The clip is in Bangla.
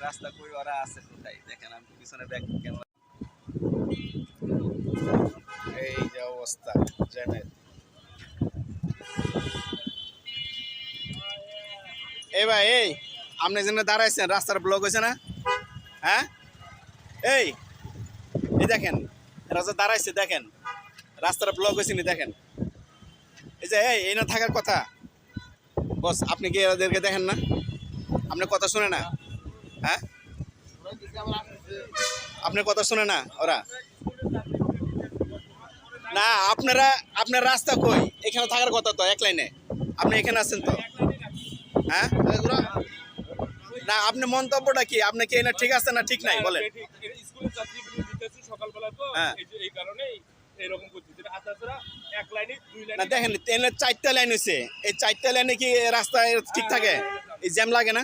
রাস্তা কই ওরা আছে কোথায় দেখেন, আমি পিছনে ব্যাক ক্যামেরা। এই যে অবস্থা জ্যামের। এই ভাই, এই আপনি যেন দাঁড়াইছেন, রাস্তার ব্লক হয়েছে না? হ্যাঁ, এই এই দেখেন, রাস্তা দাঁড়াইছে, দেখেন রাস্তাটা ব্লক হয়েছে নি, দেখেন। এই যে এই না থাকার কথা বস, আপনি কি এদেরকে দেখেন না? আপনার কথা শুনে না? হ্যাঁ, আপনার কথা শুনে না ওরা? না, আপনার রাস্তা কই? এখানে থাকার কথা তো, এক লাইনে। আপনি এখানে আছেন তো? হ্যাঁ, না, আপনি মন্তব্যটা কি? আপনি কি না ঠিক আছে না ঠিক নাই বলেন? হ্যাঁ, না দেখেন, ট্রেনের 4টা লাইন হয়েছে, এই 4টা লাইনে কি রাস্তায় ঠিক থাকে? এই জ্যাম লাগে না?